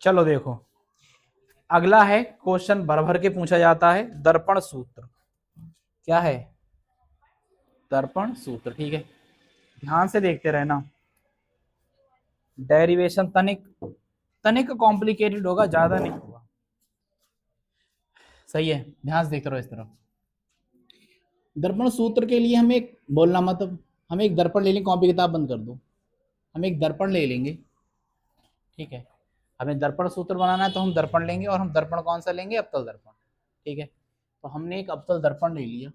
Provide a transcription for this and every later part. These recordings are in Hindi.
चलो देखो, अगला है क्वेश्चन भर भर के पूछा जाता है, दर्पण सूत्र। क्या है? दर्पण सूत्र। ठीक है, ध्यान से देखते रहना। डेरिवेशन तनिक तनिक कॉम्प्लिकेटेड होगा, ज्यादा नहीं होगा। सही है, ध्यान से देखते रहो इस तरफ। दर्पण सूत्र के लिए हमें एक बोलना मतलब हम एक दर्पण ले लेंगे, कॉपी किताब बंद कर दो। हम एक दर्पण ले लेंगे, ठीक है। हमें दर्पण सूत्र बनाना है तो हम दर्पण लेंगे, और हम दर्पण कौन सा लेंगे? अवतल दर्पण। ठीक है, तो हमने एक अवतल दर्पण ले लिया,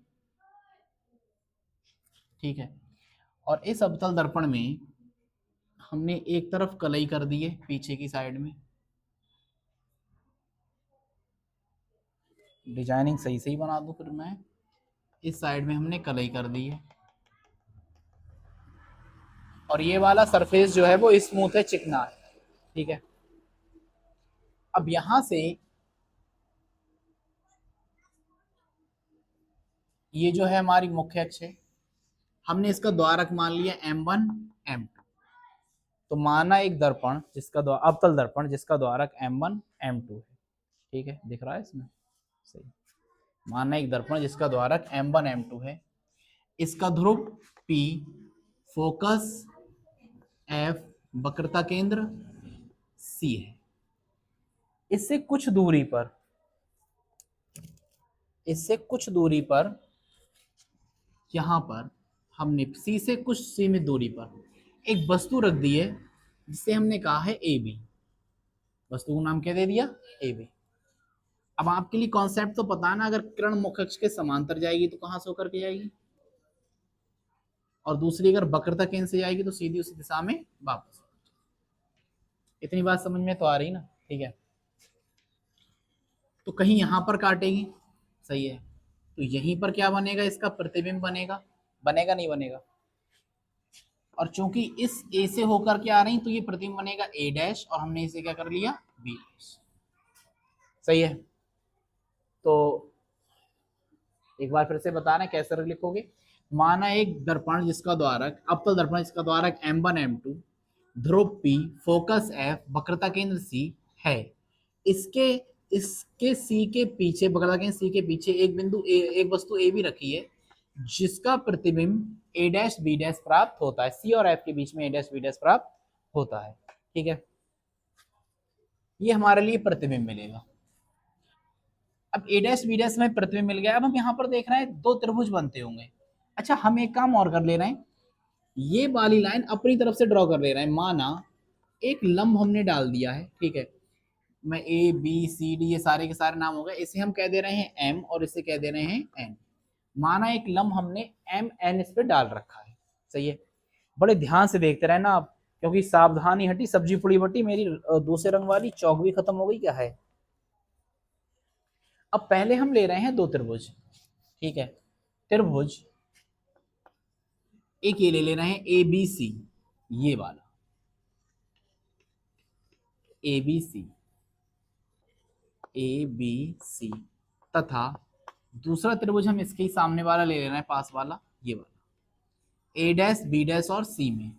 ठीक है। और इस अवतल दर्पण में हमने एक तरफ कलई कर दी है पीछे की साइड में। डिजाइनिंग सही सही बना दूं फिर मैं। इस साइड में हमने कलई कर दी है, और ये वाला सरफेस जो है वो स्मूथ है, चिकना है, ठीक है। अब यहां से ये जो है हमारी मुख्य अक्ष है, हमने इसका द्वारक मान लिया M1 M2। तो माना एक दर्पण जिसका अवतल दर्पण जिसका द्वारक M1 M2 है, ठीक है, दिख रहा है इसमें? सही। माना एक दर्पण जिसका द्वारक M1 M2 है, इसका ध्रुव P, फोकस F, वक्रता केंद्र C है। इससे कुछ दूरी पर यहां पर हमने C से कुछ सीमित दूरी पर एक वस्तु रख दी है, जिसे हमने कहा है AB। वस्तु को नाम क्या दे दिया? AB। अब आपके लिए कॉन्सेप्ट तो पता ना, अगर किरण मुख्य अक्ष के समांतर जाएगी तो कहां से होकर के जाएगी, और दूसरी अगर वक्रता केंद्र से जाएगी तो सीधी उसी दिशा में वापस। इतनी बात समझ में तो आ रही ना? ठीक है, तो कहीं यहां पर काटेगी, सही है, तो यहीं पर क्या बनेगा? इसका प्रतिबिंब बनेगा। बनेगा नहीं बनेगा? और चूंकि इस ए से होकर के आ रही तो ये प्रतिबिंब बनेगा A डैश, और हमने इसे क्या कर लिया? B dash. सही है, तो एक बार फिर से बता रहे हैं कैसे लिखोगे। माना एक दर्पण जिसका द्वारक अवतल दर्पण जिसका द्वारक M1 M2, ध्रुव P, फोकस F, वक्रता केंद्र C है। इसके इसके C के पीछे, वक्रता केंद्र C के पीछे एक बिंदु एक वस्तु A भी रखी है, जिसका प्रतिबिंब A डैश B डैश प्राप्त होता है। C और F के बीच में A डैश B डैश प्राप्त होता है, ठीक है। ये हमारे लिए प्रतिबिंब मिलेगा। अब A डैश B डैश में प्रतिबिंब मिल गया। अब हम यहाँ पर देख रहे हैं दो त्रिभुज बनते होंगे। अच्छा, हम एक काम और कर ले रहे हैं, ये वाली लाइन अपनी तरफ से ड्रॉ कर ले रहे हैं। माना एक लंब हमने डाल दिया है, ठीक है। मैं ABCD ये सारे के सारे नाम हो गए, इसे हम कह दे रहे हैं M और इसे कह दे रहे हैं N। माना एक लंब हमने MN इस पे डाल रखा है, सही है। बड़े ध्यान से देखते रहना आप, क्योंकि सावधानी हटी सब्जी पुड़ी बटी। मेरी दूसरे रंग वाली चौक भी खत्म हो गई। क्या है? अब पहले हम ले रहे हैं दो त्रिभुज, ठीक है। त्रिभुज एक ये ले रहे हैं ABC, ये वाला ABC, तथा दूसरा त्रिभुज हम इसके ही सामने वाला ले रहे हैं, पास वाला, ये वाला A डैश B डैश और C में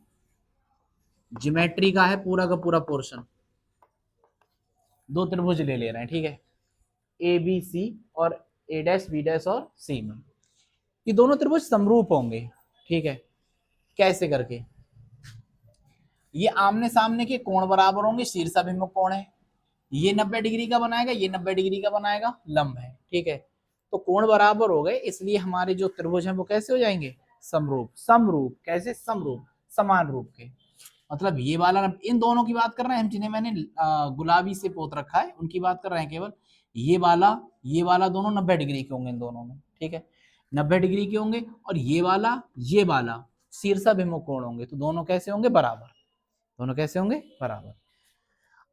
ज्योमेट्री का है पूरा का पूरा पोर्शन। दो त्रिभुज ले रहे हैं, ठीक है, ABC और A डैश B डैश और C में। ये दोनों त्रिभुज समरूप होंगे, ठीक है। कैसे करके? ये आमने सामने के कोण बराबर होंगे, शीर्षाभिमुख कोण है। ये 90 डिग्री का बनाएगा, ये 90 डिग्री का बनाएगा, लंब है, ठीक है। तो कोण बराबर हो गए, इसलिए हमारे जो त्रिभुज हैं वो कैसे हो जाएंगे? समरूप। समरूप कैसे? समरूप, समान रूप के। मतलब ये वाला, इन दोनों की बात कर रहे हैं हम जिन्हें मैंने गुलाबी से पोत रखा है, उनकी बात कर रहे हैं केवल। ये वाला दोनों 90 डिग्री के होंगे इन दोनों में, ठीक है, 90 डिग्री के होंगे। और ये वाला शीर्षाभिमुख कोण होंगे, तो दोनों कैसे होंगे? बराबर। दोनों कैसे होंगे? बराबर।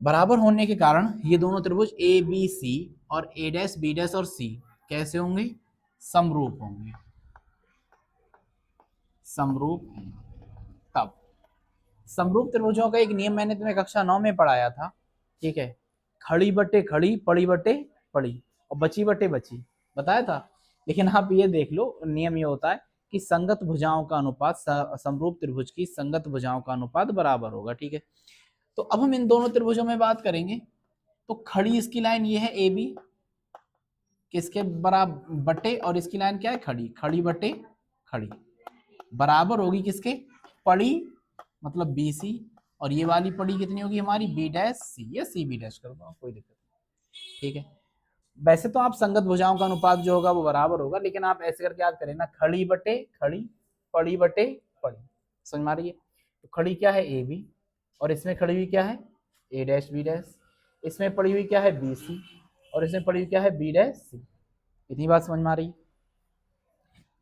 बराबर होने के कारण ये दोनों त्रिभुज ABC और A डैश B डैश और C कैसे होंगे? समरूप होंगे। समरूप होंगे। तब समरूप त्रिभुजों का एक नियम मैंने तुम्हें कक्षा 9 में पढ़ाया था, ठीक है। खड़ी बटे खड़ी, पड़ी बटे पड़ी, और बची बटे बची, बताया था। लेकिन आप ये देख लो, नियम ये होता है कि संगत भुजाओं का अनुपात, समरूप त्रिभुज की संगत भुजाओं का अनुपात बराबर होगा, ठीक है। तो अब हम इन दोनों त्रिभुजों में बात करेंगे। तो खड़ी इसकी लाइन ये है ए बी, किसके बराबर बटे, और इसकी लाइन क्या है खड़ी, खड़ी बटे खड़ी, बराबर होगी किसके, पड़ी मतलब बी सी, और ये वाली पड़ी कितनी होगी हमारी बी डैश सी, या सी बी डैश कर दो कोई दिक्कत नहीं, ठीक है। वैसे तो आप संगत भुजाओं का अनुपात जो होगा वो बराबर होगा, लेकिन आप ऐसे करके याद करें ना, खड़ी बटे खड़ी, पड़ी बटे पड़ी, समझ में आ रही है। तो खड़ी क्या है ए बी, और इसमें खड़ी हुई क्या है ए डैश बी डैश, इसमें पड़ी हुई क्या है बी सी, और इसमें पड़ी हुई क्या है बी डैश सी। इतनी बात समझ में आ रही है।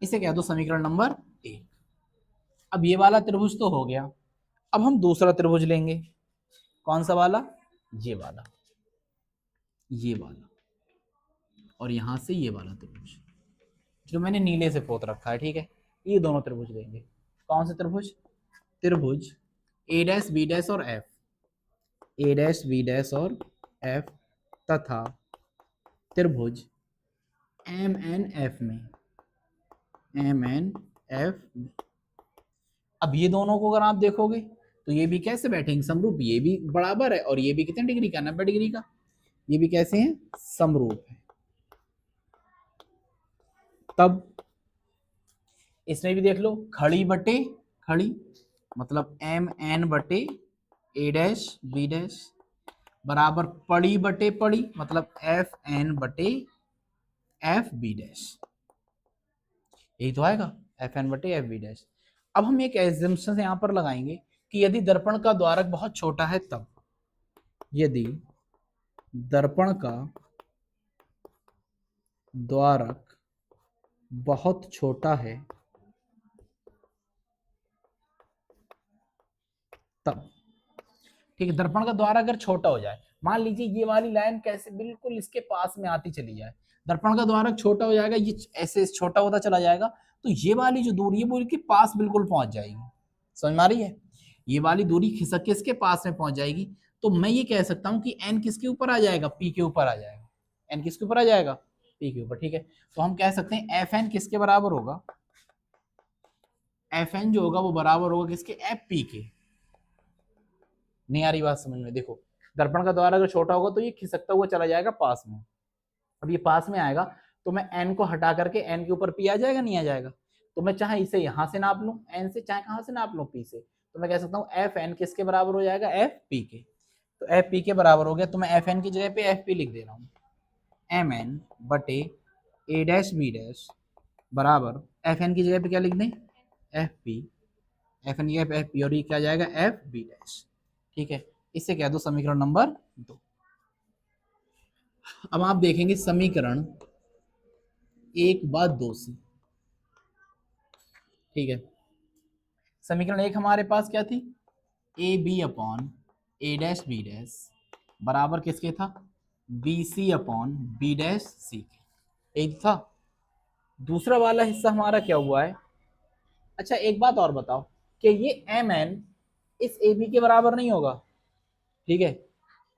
इसे कह दो समीकरण नंबर 1। अब ये वाला त्रिभुज तो हो गया, अब हम दूसरा त्रिभुज लेंगे। कौन सा वाला, ये वाला, ये वाला, और यहां से ये वाला त्रिभुज जो मैंने नीले से पोत रखा है, ठीक है। ये दोनों त्रिभुज लेंगे। कौन से त्रिभुज, त्रिभुज ए डैश बी डैश और एफ, ए डैश बी डैश और एफ, तथा त्रिभुज एम एन एफ में, एम एन एफ में। अब ये दोनों को अगर आप देखोगे तो ये भी कैसे बैठेंगे समरूप, ये भी बराबर है, और ये भी कितने डिग्री का 90 डिग्री का, ये भी कैसे हैं समरूप है। तब इसमें भी देख लो, खड़ी बटे खड़ी मतलब एम एन बटे ए डैश बी डैश, बराबर पड़ी बटे पड़ी मतलब एफ एन बटे एफ बी डैश, यही तो आएगा एफ एन बटे एफ बी डैश। अब हम एक एजम्पशन यहां पर लगाएंगे कि यदि दर्पण का द्वारक बहुत छोटा है तब, यदि दर्पण का द्वारक बहुत छोटा है तब, ठीक है। दर्पण का द्वारक अगर छोटा हो जाए, मान लीजिए ये वाली लाइन कैसे बिल्कुल इसके पास में आती चली जाए, दर्पण का द्वारक छोटा हो जाएगा, ये ऐसे छोटा होता चला जाएगा, तो ये वाली जो दूरी है वो इसके पास बिल्कुल पहुंच जाएगी, समझ में आ रही है। ये वाली दूरी खिसक के इसके पास में पहुंच जाएगी, तो मैं ये कह सकता हूं कि एन किसके ऊपर आ जाएगा, पी के ऊपर आ जाएगा, एन किसके ऊपर आ जाएगा, पी के ऊपर, ठीक है। तो हम कह सकते हैं एफ एन किसके बराबर होगा, एफ एन जो होगा वो बराबर होगा किसके, एफ पी के। नहीं आ रही बात समझ में, देखो दर्पण का द्वार अगर छोटा होगा तो ये खिसकता हुआ चला जाएगा पास में, अब ये पास में आएगा तो मैं एन को हटा करके एन के ऊपर पी आ जाएगा, नहीं आ जाएगा, तो मैं चाहे इसे यहां से नाप लूं एन से, चाहे कहां से नाप लूं पी से, तो मैं कह सकता हूं एफ एन किसके बराबर हो जाएगा, एफ पी के। तो एफ पी के बराबर हो गया, तो मैं एफ एन की जगह पे एफ पी लिख दे रहा हूं, एम एन बटे ए डैश बी डैश बराबर एफ एन की जगह पे क्या लिख दें, एफ पी, एफ एन की जगह पे एफ पी, और ये क्या जाएगा एफ बी डैश, ठीक है। इसे कह दो समीकरण नंबर 2। अब आप देखेंगे समीकरण 1/2 से, ठीक है। समीकरण 1 हमारे पास क्या थी, A B upon A dash B dash बराबर किसके था, B C upon B dash C के, एक था। दूसरा वाला हिस्सा हमारा क्या हुआ है, अच्छा एक बात और बताओ कि ये एम एन इस ए बी के बराबर नहीं होगा, ठीक है।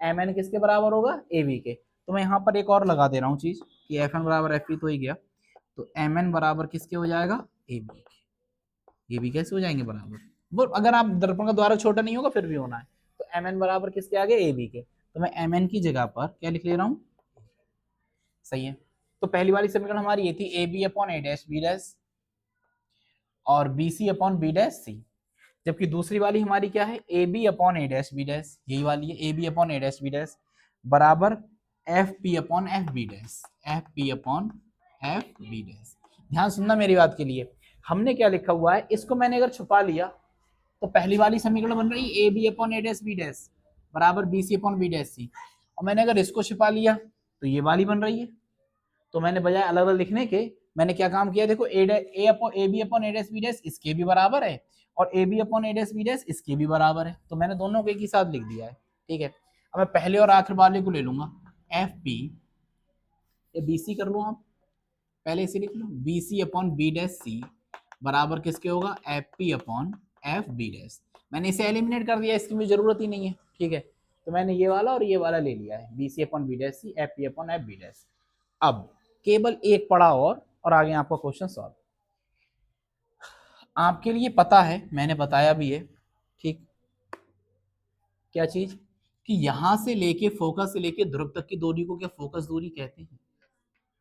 एम एन किसके बराबर होगा, ए बी के। तो मैं यहाँ पर एक और लगा दे रहा हूँ चीज कि एफ एन बराबर एफ पी तो ही गया, तो एम एन बराबर किसके हो जाएगा, ए बी के। ये भी कैसे हो जाएंगे बराबर, वो अगर आप दर्पण का द्वारा छोटा नहीं होगा फिर भी होना है, तो एम एन बराबर किसके आगे, ए बी के। तो मैं एम एन की जगह पर क्या लिख ले रहा हूँ, सही है। तो पहली वाली समीकरण हमारी ये थी A B upon A dash B dash और B C upon B dash C, जबकि दूसरी वाली हमारी क्या है, A B upon A dash B dash, यही वाली है A B upon A dash B dash बराबर F P upon F B dash, F P upon F B dash. ध्यान सुनना मेरी बात के लिए, हमने क्या लिखा हुआ है, इसको मैंने अगर छुपा लिया तो पहली वाली समीकरण बन रही है A B upon A dash B dash बराबर B C upon B dash C, और मैंने अगर इसको छिपा लिया तो ये वाली बन रही है। तो मैंने बजाय अलग अलग लिखने के मैंने क्या काम किया, देखो A B upon A dash B dash इसके भी बराबर है, और A B upon A dash B dash इसके भी बराबर है, तो मैंने दोनों को एक ही साथ लिख दिया है, ठीक है। अब मैं पहले और आखिर वाले को ले लूंगा, एफ पी, ये बी सी कर लो आप, पहले इसे लिख लो, B C upon B dash C बराबर किसके होगा, F P upon F B dash. मैंने इसे एलिमिनेट कर दिया, इसकी मुझे जरूरत ही नहीं है, ठीक है। तो मैंने ये वाला और ये वाला ले लिया है, B C upon B dash C, F P upon F B dash. अब केवल एक पड़ा और आगे आपका क्वेश्चन सॉल्व। आपके लिए पता है, मैंने बताया भी है, ठीक, क्या चीज, कि यहां से लेके फोकस से लेके ध्रुव तक की दूरी को क्या फोकस दूरी कहते हैं।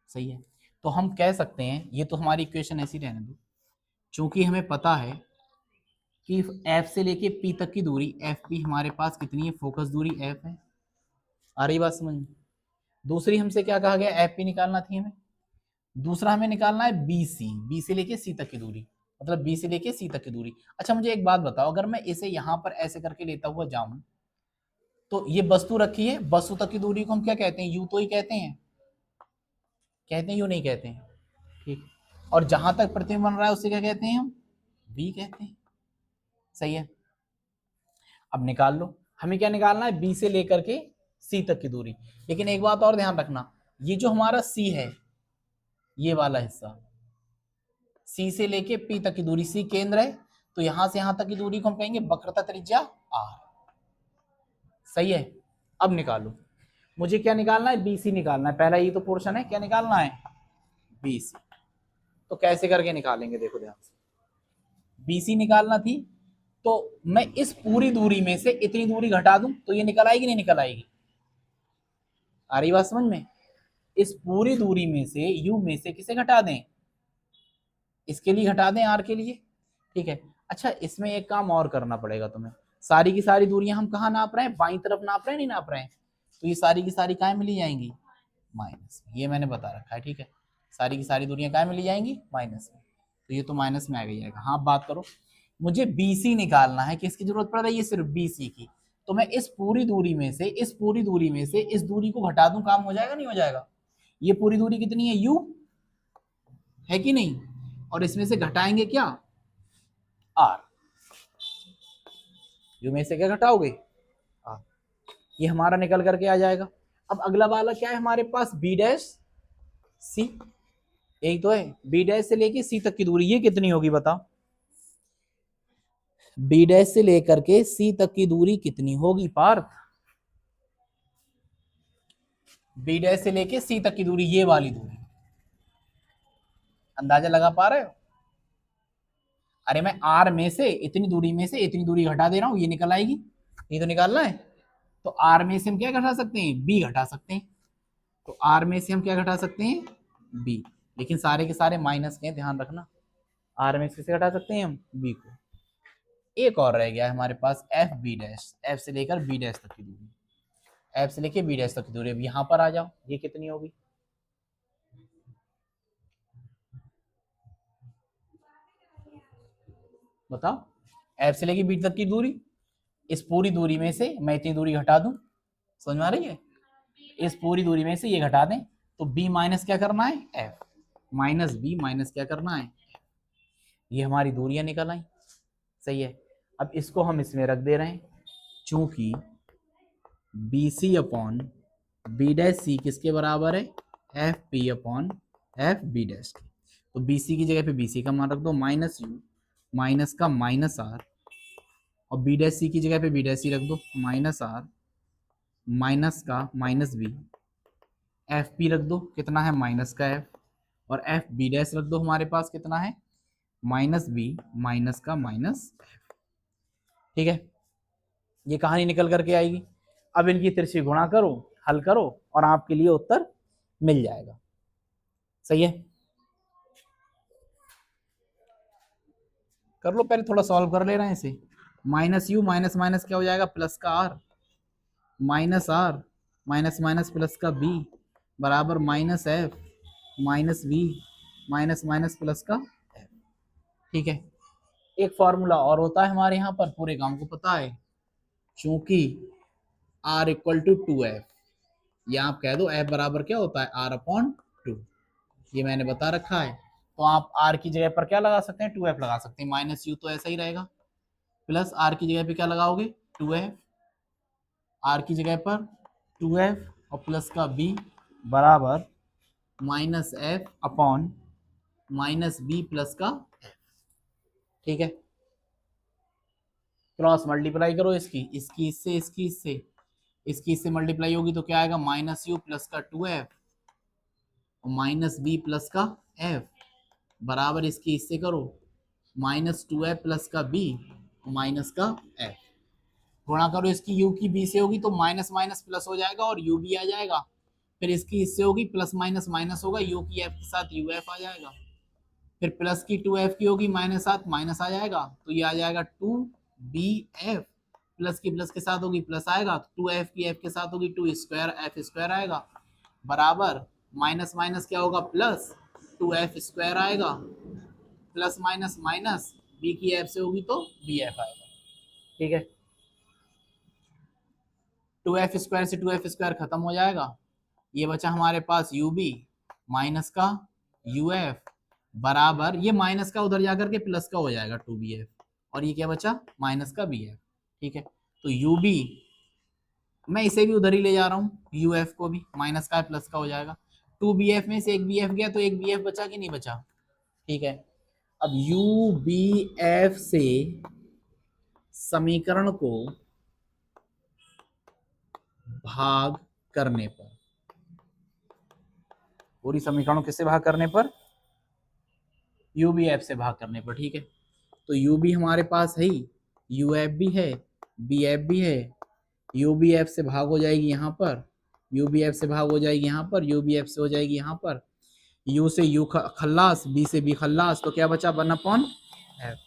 सही है, तो हम कह सकते हैं, ये तो हमारी इक्वेशन ऐसी रहने दो, चूंकि हमें पता है कि एफ से लेके पी तक की दूरी एफ पी हमारे पास कितनी है, फोकस दूरी एफ है। आ रही बात समझ में। दूसरी हमसे क्या कहा गया, एफ पी निकालना थी हमें। दूसरा हमें निकालना है बी सी, बी से लेके सी तक की दूरी, मतलब बी से लेके सी तक की दूरी। अच्छा मुझे एक बात बताओ, अगर मैं इसे यहां पर ऐसे करके लेता हुआ जाऊं, तो ये वस्तु रखी है, वस्तु तक की दूरी को हम क्या कहते हैं, यू तो ही कहते हैं, कहते हैं यू नहीं कहते हैं, ठीक। और जहां तक प्रतिबिंब बन रहा है उसे क्या कहते हैं हम, बी कहते हैं। सही है, अब निकाल लो, हमें क्या निकालना है, बी से लेकर के सी तक की दूरी। लेकिन एक बात और ध्यान रखना, ये जो हमारा सी है, ये वाला हिस्सा, सी से लेके पी तक की दूरी, सी केंद्र है, तो यहां से यहां तक की दूरी को हम कहेंगे वक्रता त्रिज्या आर। सही है, अब निकालो, मुझे क्या निकालना है, बीसी निकालना है, पहला ये तो पोर्शन है, क्या निकालना है, बीसी। तो कैसे करके निकालेंगे, देखो ध्यान से, बीसी निकालना थी, तो मैं इस पूरी दूरी में से इतनी दूरी घटा दूं तो ये निकल आएगी नहीं निकल आएगी, आ रही बात समझ में। इस पूरी दूरी में से यू में से किसे घटा दें, इसके लिए घटा दें, आर के लिए, ठीक है। अच्छा इसमें एक काम और करना पड़ेगा तुम्हें, सारी की सारी दूरियां हम कहाँ नाप रहे हैं, बाईं तरफ नाप रहे हैं, नहीं नाप रहे हैं, तो ये सारी की सारी कहाँ मिली जाएंगी, माइनस, ये मैंने बता रखा है, ठीक है। सारी की सारी दूरियां कहाँ मिली जाएंगी, माइनस में, तो ये तो माइनस में आ गई जाएगा। हाँ बात करो, मुझे बीसी निकालना है, किसकी जरूरत पड़ रही है, सिर्फ बीसी की। तो मैं इस पूरी दूरी में से इस दूरी को घटा दूं, काम हो जाएगा नहीं हो जाएगा। ये पूरी दूरी कितनी है, यू है कि नहीं, और इसमें से घटाएंगे क्या, आर, यू में से क्या घटाओगे, आर, ये हमारा निकल करके आ जाएगा। अब अगला वाला क्या है हमारे पास, बी डैश सी, यही तो है, बी डैश से लेके सी तक की दूरी, ये कितनी होगी बताओ, बी डैश से लेकर के सी तक की दूरी कितनी होगी पार्थ, बी डैश से लेके सी तक की दूरी, ये वाली दूरी, अंदाजा लगा पा रहे हो। अरे मैं आर में से इतनी दूरी में से इतनी दूरी घटा दे रहा हूं, ये निकल आएगी, ये तो निकालना है। तो आर में से हम क्या घटा सकते हैं, बी घटा सकते हैं, तो आर में से हम क्या घटा सकते हैं, बी, लेकिन सारे के सारे माइनस के, ध्यान रखना, आर में से किसे घटा सकते हैं हम, बी को। एक और रह गया है हमारे पास, एफ बी डैश, एफ से लेकर बी डैश तक की दूरी, एफ से लेकर बी डैश तक की दूरी। अब यहां पर आ जाओ, ये कितनी होगी, बताओ, एफ से लेकर बी तक की दूरी, इस पूरी दूरी में से मैं इतनी दूरी घटा दूं, समझ में आ रही है, इस पूरी दूरी में से ये घटा दें, तो b माइनस क्या करना है, f, माइनस बी माइनस क्या करना है, ये हमारी दूरियां निकल आई। सही है, अब इसको हम इसमें रख दे रहे हैं, चूंकि B C upon B dash C किसके बराबर है, F P upon F B dash, तो बी सी की जगह पे बी सी का मान रख दो, माइनस यू माइनस का माइनस आर, और बी डैश सी की जगह पे बी डैश सी रख दो, माइनस आर माइनस का माइनस बी, एफ पी रख दो कितना है, माइनस का एफ, और एफ बी डैश रख दो हमारे पास कितना है, माइनस बी माइनस का माइनस एफ, ठीक है। ये कहानी निकल करके आएगी। अब इनकी तिरछी गुणा करो, हल करो, और आपके लिए उत्तर मिल जाएगा। सही है, कर लो, पहले थोड़ा सॉल्व कर ले रहे हैं इसे। माइनस यू माइनस माइनस क्या हो जाएगा, प्लस का R, minus R minus minus plus का बी, बराबर minus F minus B minus minus plus का एफ, ठीक है। एक फॉर्मूला और होता है हमारे यहाँ पर, पूरे काम को पता है, चूंकि R equal to two F, या आप कह दो एफ बराबर क्या होता है, आर अपॉन टू, ये मैंने बता रखा है। तो आप आर की जगह पर क्या लगा सकते हैं, टू एफ लगा सकते हैं, माइनस यू तो ऐसा ही रहेगा, प्लस आर की जगह पे क्या लगाओगे, टू एफ, आर की जगह पर टू एफ और प्लस का बी, बराबर minus F upon minus B plus का एफ, ठीक है। क्रॉस मल्टीप्लाई करो इसकी इससे इसकी इससे मल्टीप्लाई होगी तो क्या आएगा, माइनस यू प्लस का टू एफ और माइनस बी प्लस का एफ, बराबर इसकी इससे करो, माइनस टू एफ प्लस का बी और माइनस का एफ, गुणा करो इसकी यू की बी से होगी तो माइनस माइनस प्लस हो जाएगा और यू भी आ जाएगा। फिर इसकी इससे होगी प्लस माइनस माइनस होगा, यू की एफ के साथ यू एफ आ जाएगा। फिर प्लस की टू एफ की होगी माइनस साथ माइनस आ जाएगा, तो ये आ जाएगा टू बी एफ। प्लस की प्लस के साथ होगी प्लस आएगा, टू एफ की एफ के साथ होगी टू स्क्वायर एफ स्क्वायर आएगा, बराबर माइनस माइनस क्या होगा प्लस, टू एफ स्क्वायर आएगा, प्लस माइनस माइनस बी की एफ से होगी तो बी एफ आएगा। ठीक है, टू एफ स्क्वायर से टू एफ स्क्वायर खत्म हो जाएगा, ये बचा हमारे पास यू बी माइनस का यू एफ, बराबर ये माइनस का उधर जाकर के प्लस का हो जाएगा टू बी एफ, और ये क्या बचा माइनस का बी एफ। ठीक है, तो यू बी मैं इसे भी उधर ही ले जा रहा हूँ, यू एफ को भी माइनस का प्लस का हो जाएगा, टू बी एफ में से एक बी एफ गया तो एक बी एफ बचा कि नहीं बचा। ठीक है, अब यू बी एफ से समीकरण को भाग करने पर, पूरी समीकरणों किससे भाग करने पर, यू बी एफ से भाग करने पर। ठीक है, तो यू बी हमारे पास है ही, यू एफ भी है, बी एफ भी है, यू बी एफ से भाग हो जाएगी यहाँ पर, यू बी एफ से भाग हो जाएगी यहाँ पर, यू बी एफ से हो जाएगी यहाँ पर, यू से यू खल्लास, बी से बी खल्लास, तो क्या बचा वन अपॉन एफ,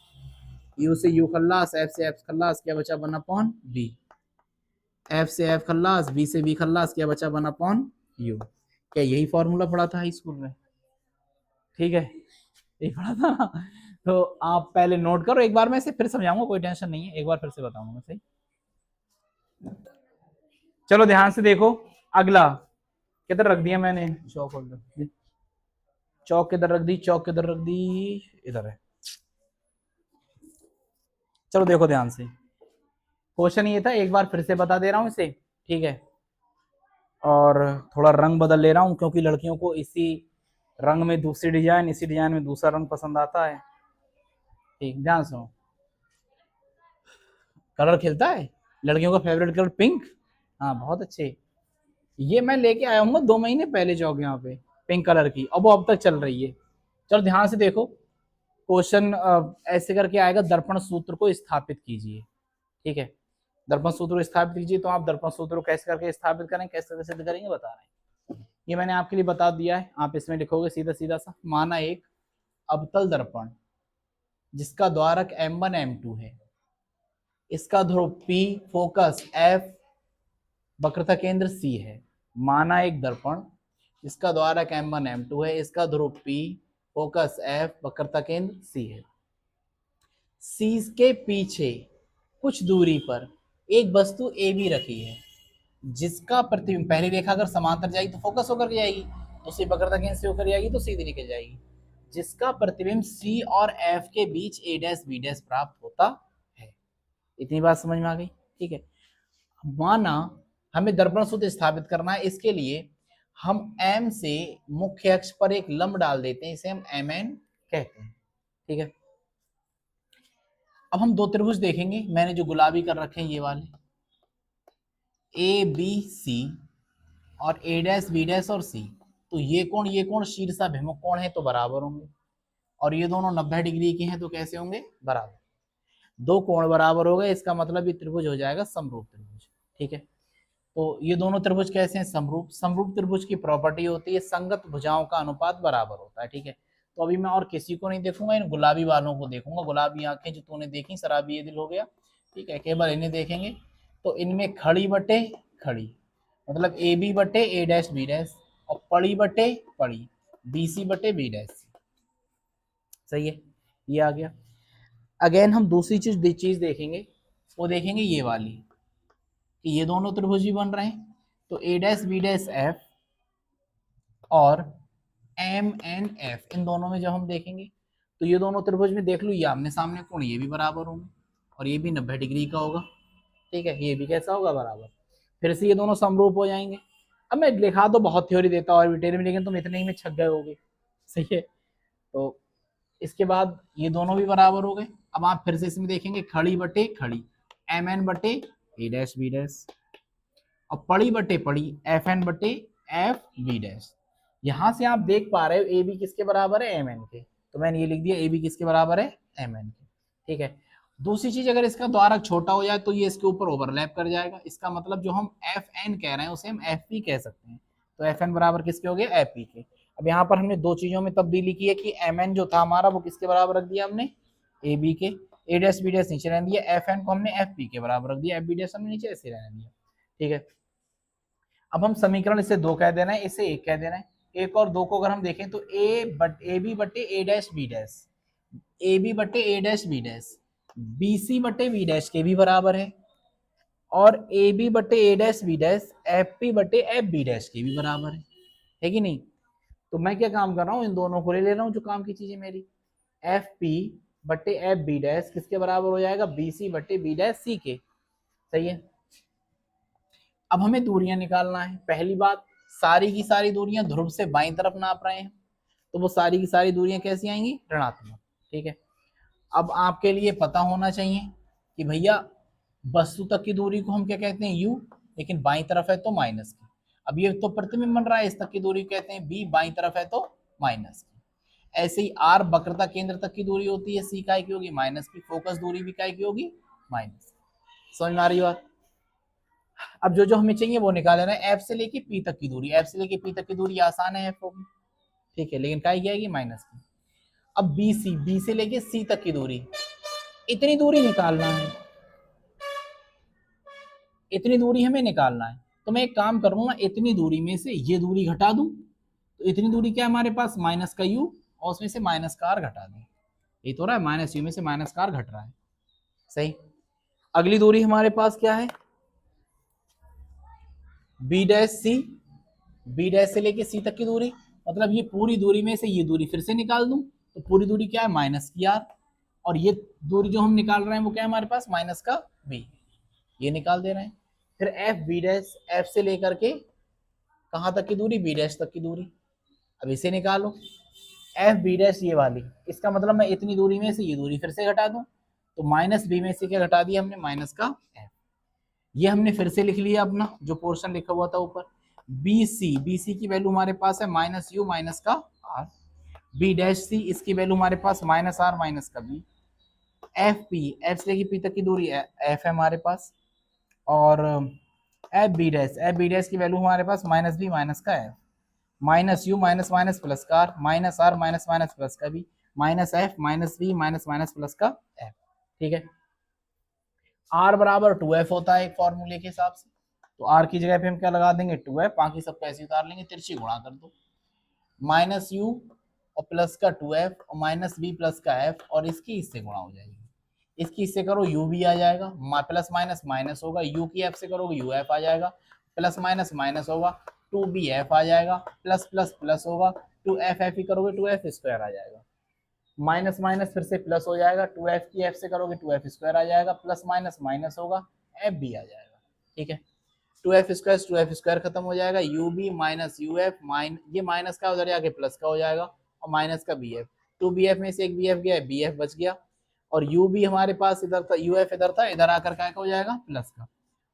यू से यू खल्लास, एफ से एफ खल्लास, क्या बचा वन अपॉन बी, एफ से एफ खल्लास, बी से बी खल्लास, क्या बचा वन अपॉन यू। क्या यही फॉर्मूला पढ़ा था हाई स्कूल में। ठीक है, यही पढ़ा था ना, तो आप पहले नोट करो, एक बार मैं इसे फिर समझाऊंगा, कोई टेंशन नहीं है, एक बार फिर से बताऊंगा मैं। सही, चलो ध्यान से देखो, अगला किधर रख दिया मैंने, चौक चौक किधर रख दी, चौक किधर रख दी, इधर है। चलो देखो ध्यान से, क्वेश्चन ये था, एक बार फिर से बता दे रहा हूं इसे। ठीक है, और थोड़ा रंग बदल ले रहा हूं क्योंकि लड़कियों को इसी रंग में दूसरी डिजाइन, इसी डिजाइन में दूसरा रंग पसंद आता है। ठीक, ध्यान सुनो, कलर खिलता है लड़कियों का फेवरेट कलर पिंक, हाँ बहुत अच्छे, ये मैं लेके आया हूँ 2 महीने पहले चौक यहाँ पे, पिंक कलर की, अब वो अब तक चल रही है। चलो ध्यान से देखो, क्वेश्चन ऐसे करके आएगा, दर्पण सूत्र को स्थापित कीजिए। ठीक है, दर्पण सूत्र स्थापित कीजिए, तो आप दर्पण सूत्र को कैसे करके स्थापित करें, कैसे कैसे सिद्ध करेंगे बता रहे हैं, ये मैंने आपके लिए बता दिया है, आप इसमें लिखोगे सीधा सीधा सा, माना एक अवतल दर्पण जिसका द्वारक M1 M2 है, इसका ध्रुव P, फोकस F, वक्रता केंद्र C है। माना एक दर्पण जिसका द्वारक M1 M2 है, इसका ध्रुव P, फोकस F, वक्रता केंद्र C है। C के पीछे कुछ दूरी पर एक वस्तु ए बी रखी है, जिसका प्रतिबिंब, पहली रेखा अगर समांतर जाएगी तो फोकस होकर के जाएगी, दूसरी वक्रता केंद्र से होकर जाएगी तो सीधी निकल जाएगी, जिसका प्रतिबिंब सी और एफ के बीच ए डैश बी डैश प्राप्त होता है। इतनी बात समझ में आ गई। ठीक है, माना हमें दर्पण सूत्र स्थापित करना है, इसके लिए हम एम से मुख्य अक्ष पर एक लंब डाल देते हैं, इसे हम एम एन कहते हैं। ठीक है, अब हम दो त्रिभुज देखेंगे, मैंने जो गुलाबी कर रखे हैं ये वाले, ए बी सी और ए डैश बी डैश और सी, तो ये कोण शीर्षाभिमुख कोण है तो बराबर होंगे, और ये दोनों 90 डिग्री के हैं तो कैसे होंगे, बराबर। दो कोण बराबर हो गए, इसका मतलब ये त्रिभुज हो जाएगा समरूप त्रिभुज। ठीक है, तो ये दोनों त्रिभुज कैसे हैं, समरूप। समरूप त्रिभुज की प्रॉपर्टी होती है संगत भुजाओं का अनुपात बराबर होता है। ठीक है, तो अभी मैं और किसी को नहीं देखूंगा, इन गुलाबी वालों को देखूंगा, गुलाबी आंखें जो तूने देखी, शराबी ये दिल हो गया। ठीक है, केवल इन्हें देखेंगे, तो इनमें खड़ी बटे खड़ी, मतलब ए बी बटे ए डैश बी डैश, और पड़ी बटे पड़ी बी सी बटे बी डैश। सही है, ये आ गया। अगेन हम दूसरी चीज देखेंगे, वो देखेंगे ये वाली, कि ये दोनों त्रिभुज भी बन रहे हैं, तो ए डैश बी डैश एफ और एम एन एफ, इन दोनों में जब हम देखेंगे तो ये दोनों त्रिभुज में देख लो, ये आमने सामने कोण ये भी बराबर होंगे, और ये भी 90 डिग्री का होगा। ठीक है, ये भी कैसा होगा, बराबर। फिर से ये दोनों समरूप हो जाएंगे। अब मैं लिखा तो बहुत थ्योरी देता हूँ ऑर्बिटरी में, लेकिन तुम इतने ही में छक गए होगे। सही है, तो इसके बाद ये दोनों भी बराबर हो गए। अब आप फिर से इसमें देखेंगे, खड़ी बटे खड़ी एम एन बटे ए डैश बी डैश, और पड़ी बटे पड़ी एफ एन बटे एफ बी डैश। यहां से आप देख पा रहे हो ए बी किसके बराबर है, एम एन के, तो मैंने ये लिख दिया ए बी किसके बराबर है, एम एन के। ठीक है, दूसरी चीज, अगर इसका द्वारक छोटा हो जाए तो ये इसके ऊपर ओवरलैप कर जाएगा। इसका मतलब जो हम एफ एन कह रहे हैं उसे हम एफ पी कह सकते हैं। तो एफ एन बराबर किसके हो गए, एफ पी के। अब यहाँ पर हमने दो चीजों में तब्दीली की है कि एम एन जो था हमारा वो किसके बराबर रख दिया हमने, ए बी के। ए डैश बी डैश नीचे रहने दिया, एफ एन को हमने एफ पी के बराबर रख दिया, एफ बी डैश हमने नीचे ऐसे रहने दिया। ठीक है, अब हम समीकरण इसे दो कह देना है, इसे एक कह देना है। एक और दो को अगर हम देखें तो ए बी बटे A dash B dash, A B बटे A dash B dash, B C बटे बी डैश के भी बराबर है, और ए बी बटे A dash B dash F P बटे एफ बी डैश के भी बराबर है कि नहीं। तो मैं क्या काम कर रहा हूँ, इन दोनों को ले रहा हूँ जो काम की चीज है मेरी। एफ पी बटे एफ बी डैश किसके बराबर हो जाएगा, बी सी बटे बी डैश सी के। सही है। अब हमें दूरियां निकालना है। पहली बात, सारी की सारी दूरियां ध्रुव से बाईं तरफ नाप रहे हैं, तो वो सारी की सारी दूरियां कैसी आएंगी, ऋणात्मक। ठीक है, अब आपके लिए पता होना चाहिए कि भैया वस्तु तक की दूरी को हम क्या कहते हैं, यू, लेकिन बाईं तरफ है तो माइनस की। अब ये तो प्रतिबिंब बन रहा है, इस तक की दूरी कहते हैं बी, बाईं तरफ है तो माइनस की। ऐसे ही आर वक्रता केंद्र तक की दूरी होती है, सी काय की होगी माइनस की, फोकस दूरी भी काय की होगी माइनस। समझ में आ रही बात। अब जो जो हमें चाहिए वो निकाल लेना है। एफ से लेके पी तक की दूरी, एफ से लेके पी तक की दूरी आसान है, एफ होगी। ठीक है, लेकिन काय की आएगी, माइनस की। अब बी से लेके सी तक की दूरी, इतनी दूरी निकालना है, इतनी दूरी हमें निकालना है। तो मैं एक काम करूंगा, इतनी दूरी में से ये दूरी घटा दूं, तो इतनी दूरी क्या है हमारे पास, माइनस का यू, और उसमें से माइनस का आर घटा दूं। ये तो रहा है, माइनस यू में से माइनस का आर घट रहा है। सही। अगली दूरी हमारे पास क्या है, बी डैश सी, बी डैश से लेके सी तक की दूरी, मतलब ये पूरी दूरी में से ये दूरी फिर से निकाल दूं, तो पूरी दूरी क्या है, माइनस की आर, और ये दूरी जो हम निकाल रहे हैं वो क्या है हमारे पास, माइनस का बी, ये निकाल दे रहे हैं। फिर एफ बी डैश, एफ से लेकर के कहाँ तक की दूरी, बी डैश तक की दूरी, अब इसे निकालो। एफ बी डैश ये वाली, इसका मतलब मैं इतनी दूरी में से ये दूरी फिर से घटा दूं, तो माइनस बी में से क्या घटा दिया हमने, माइनस का एफ। ये हमने फिर से लिख लिया अपना जो पोर्शन लिखा हुआ था ऊपर। बी सी की वैल्यू हमारे पास है माइनस यू माइनस का आर, बी डैश सी इसकी वैल्यू हमारे पास माइनस आर माइनस का बी, एफ पी, एफ से लेके पी तक की दूरी एफ है हमारे पास, और एफ बी डैश की वैल्यू हमारे पास माइनस बी माइनस का F, minus U minus minus plus का R, minus R minus minus plus का B, minus F minus B minus minus plus का एफ। ठीक है, आर बराबर 2f होता है एक फॉर्मूले के हिसाब से, तो आर की जगह पे हम क्या लगा देंगे, 2f, बाकी सब कैसे उतार लेंगे, तिरछी गुणा कर दो, माइनस यू और प्लस का 2f और माइनस बी प्लस का f, और इसकी इससे गुणा हो जाएगी, इसकी इससे करो u भी आ जाएगा, प्लस माइनस माइनस होगा, u की f से करोगे यू एफ आ जाएगा, प्लस माइनस माइनस होगा, 2bf आ जाएगा, प्लस प्लस प्लस होगा, 2f ही करोगे 2f स्क्वायर आ जाएगा, माइनस माइनस फिर से प्लस हो जाएगा, 2f की f से करोगे 2f स्क्वायर आ जाएगा, प्लस माइनस माइनस होगा, f भी आ जाएगा। ठीक है, 2f स्क्वायर खत्म हो जाएगा, u b minus U F, ये माइनस का उधर जाके प्लस का हो जाएगा, और माइनस का bf, 2bf में से एक bf गया, bf बच गया, और u b हमारे पास इधर था, uf इधर था, इधर आकर क्या हो जाएगा, प्लस का।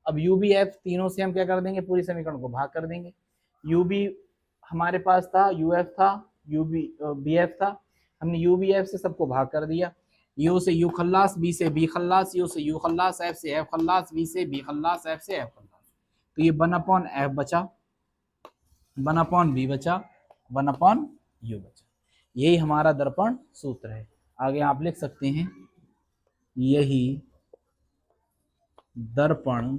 अब u b f तीनों से हम क्या कर देंगे, पूरी समीकरण को भाग कर देंगे। u b हमारे पास था, uf था, bf था, हमने u b f से सबको भाग कर दिया, u से u खल्लास, b से b खल्लास, u से u खल्लास, f से f खल्लास, b से b खल्लास, f से f खल्लास, तो ये 1/f बचा, 1/b बचा, 1/u बचा। यही हमारा दर्पण सूत्र है। आगे आप लिख सकते हैं, यही दर्पण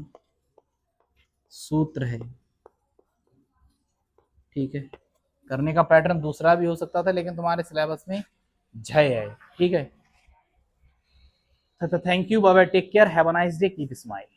सूत्र है। ठीक है, करने का पैटर्न दूसरा भी हो सकता था, लेकिन तुम्हारे सिलेबस में जय है। ठीक है, thank you, bye bye, take care, have a nice day, keep smile.